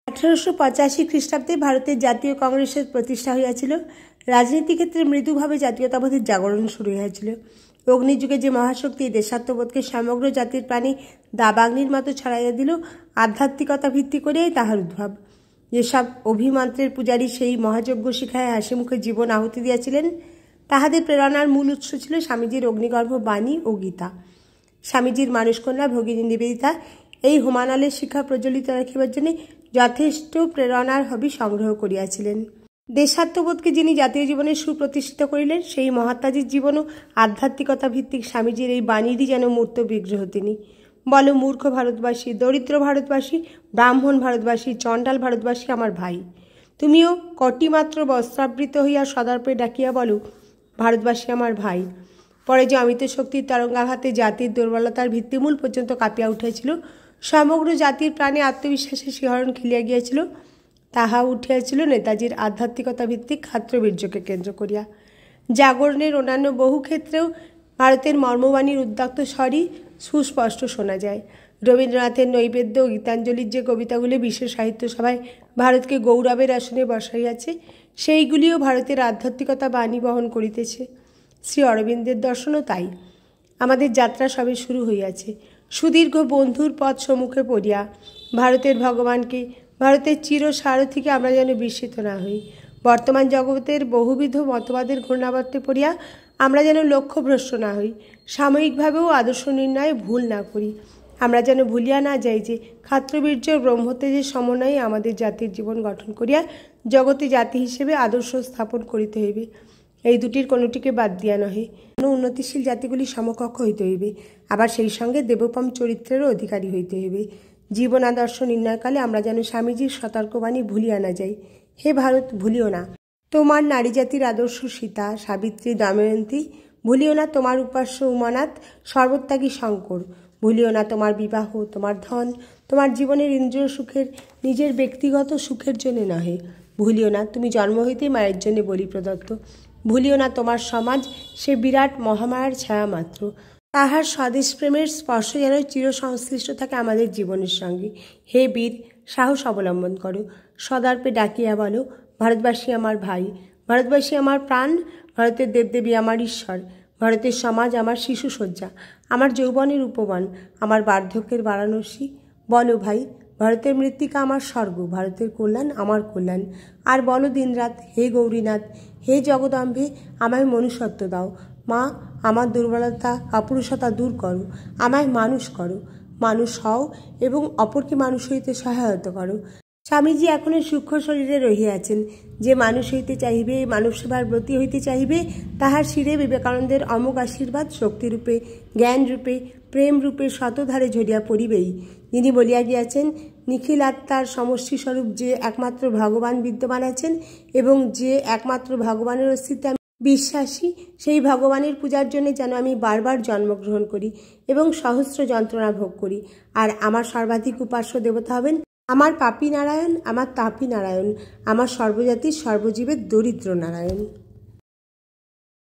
1885 খ্রিস্টাব্দে ভারতের জাতীয় কংগ্রেসের প্রতিষ্ঠা হইয়াছিল। রাজনীতি ক্ষেত্রে মৃদুভাবে জাতীয়তাবাদের জাগরণ শুরু হয়েছিল। অগ্নিযুগে যে মহাশক্তি দেশাত্মবোধকে সমগ্র জাতির প্রাণী দাবাগ্নির মতো ছড়াইয়া দিল, আধ্যাত্মিকতা ভিত্তি করিয়াই তাহার উদ্ভব। যেসব অভিমন্ত্রের পূজারী সেই মহাযজ্ঞ শিখায় হাসি মুখে জীবন আহুতি দিয়াছিলেন, তাহাদের প্রেরণার মূল উৎস ছিল স্বামীজির অগ্নিগর্ভ বাণী ও গীতা। স্বামীজির মানুষকন্যা ভগিনী নিবেদিতা এই হোমানলের শিক্ষা প্রজ্বলিত রাখিবার জন্য যথেষ্ট প্রেরণার হবি সংগ্রহ করিয়াছিলেন। দেশাত্মবোধকে যিনি জাতীয় জীবনে সুপ্রতিষ্ঠিত করিলেন, সেই মহাত্মাজির জীবন ও আধ্যাত্মিকতা ভিত্তিক স্বামীজির এই বাণীরই যেন মূর্ত বিগ্রহ তিনি। বলো মূর্খ ভারতবাসী, দরিদ্র ভারতবাসী, ব্রাহ্মণ ভারতবাসী, চণ্ডাল ভারতবাসী আমার ভাই, তুমিও কটিমাত্র বস্ত্রাবৃত হইয়া সদর্পে ডাকিয়া বলো ভারতবাসী আমার ভাই। পরে যে অমিত শক্তির তরঙ্গাঘাতে জাতির দুর্বলতার ভিত্তিমূল পর্যন্ত কাঁপিয়া উঠিয়াছিল, সমগ্র জাতির প্রাণে আত্মবিশ্বাসের শিহরণ খেলিয়া গিয়াছিল, তাহা উঠিয়াছিল নেতাজির আধ্যাত্মিকতা ভিত্তিক ক্ষাত্রবীর্যকে কেন্দ্র করিয়া। জাগরণের অন্যান্য বহু ক্ষেত্রেও ভারতের মর্মবাণীর উদ্দাক্ত স্বরই সুস্পষ্ট শোনা যায়। রবীন্দ্রনাথের নৈবেদ্য ও গীতাঞ্জলির যে কবিতাগুলি বিশ্ব সাহিত্য সভায় ভারতকে গৌরবের আসনে বসাইয়াছে, সেইগুলিও ভারতের আধ্যাত্মিকতা বাণী বহন করিতেছে। শ্রী অরবিন্দের দর্শনও তাই। আমাদের যাত্রা সবে শুরু হইয়াছে। সুদীর্ঘ বন্ধুর পথ সম্মুখে পড়িয়া ভারতের ভগবানকে, ভারতের চিরসারথীকে আমরা যেন বিস্মিত না হই। বর্তমান জগতের বহুবিধ মতবাদের ঘূর্ণাবর্তে পড়িয়া আমরা যেন লক্ষ্যভ্রষ্ট না হই। সাময়িকভাবেও আদর্শ নির্ণয়ে ভুল না করি। আমরা যেন ভুলিয়া না যাই যে ক্ষাত্রবীর্য ব্রহ্মতেজের সমন্বয়ে আমাদের জাতির জীবন গঠন করিয়া জগতে জাতি হিসেবে আদর্শ স্থাপন করিতে হইবে। এই দুটির কোনোটিকে বাদ দিয়া নহে। উন্নতিশীল জাতিগুলি সমকক্ষ হইতে হইবে, আবার সেই সঙ্গে দেবোপম চরিত্রেরও অধিকারী হইতে হইবে। জীবন আদর্শ নির্ণয়কালে আমরা যেন স্বামীজির সতর্কবাণী ভুলিয়া না যাই। হে ভারত, ভুলিও না তোমার নারী জাতির আদর্শ সীতা, সাবিত্রী, দময়ন্তী। ভুলিও না তোমার উপাস্য উমানাথ, সর্বত্যাগী শঙ্কর। ভুলিও না তোমার বিবাহ, তোমার ধন, তোমার জীবনের ইন্দ্রিয় সুখের, নিজের ব্যক্তিগত সুখের জন্য নহে। ভুলিও না তুমি জন্ম হইতেই মায়ের জন্য বলি প্রদত্ত। ভুলিও না তোমার সমাজ সে বিরাট মহামায়ার ছায়া মাত্র। তাহার স্বদেশ প্রেমের স্পর্শ যেন চিরসংশ্লিষ্ট থাকে আমাদের জীবনের সঙ্গে। হে বীর, সাহস অবলম্বন করো। সদর্পে ডাকিয়া বলো ভারতবাসী আমার ভাই, ভারতবাসী আমার প্রাণ, ভারতের দেবদেবী আমার ঈশ্বর, ভারতের সমাজ আমার শিশুসজ্জা, আমার যৌবনের উপবন, আমার বার্ধক্যের বারাণসী। বলো ভাই, ভারতের মৃত্তিকা আমার স্বর্গ, ভারতের কল্যাণ আমার কল্যাণ। আর বলো দিনরাত, হে গৌরীনাথ, হে জগদম্বে, আমায় মনুষ্যত্ব দাও। মা, আমার দুর্বলতা কাপুরুষতা দূর করো, আমায় মানুষ করো, মানুষ হও এবং অপরকে মানুষ হইতে সহায়তা করো। স্বামীজি এখনো সূক্ষ্ম শরীরে রহিয়াছেন। যে মানুষ হইতে চাহিবে, মানব সেবার ব্রতী হইতে চাহিবে, তাহার শিরে বিবেকানন্দের অমোঘ আশীর্বাদ শক্তিরূপে, জ্ঞানরূপে, প্রেমরূপে শতধারে ঝরিয়া পড়িবেই। যিনি বলিয়া গিয়াছেন, নিখিল আত্মার সমষ্টি স্বরূপ যে একমাত্র ভগবান বিদ্যমান আছেন এবং যে একমাত্র ভগবানের অস্তিত্বে আমি বিশ্বাসী, সেই ভগবানের পূজার জন্য যেন আমি বারবার জন্মগ্রহণ করি এবং সহস্র যন্ত্রণা ভোগ করি। আর আমার সর্বাধিক উপাস্য দেবতা হবেন আমার পাপী নারায়ণ, আমার তাপী নারায়ণ, আমার সর্বজাতির সর্বজীবের দরিদ্র নারায়ণ।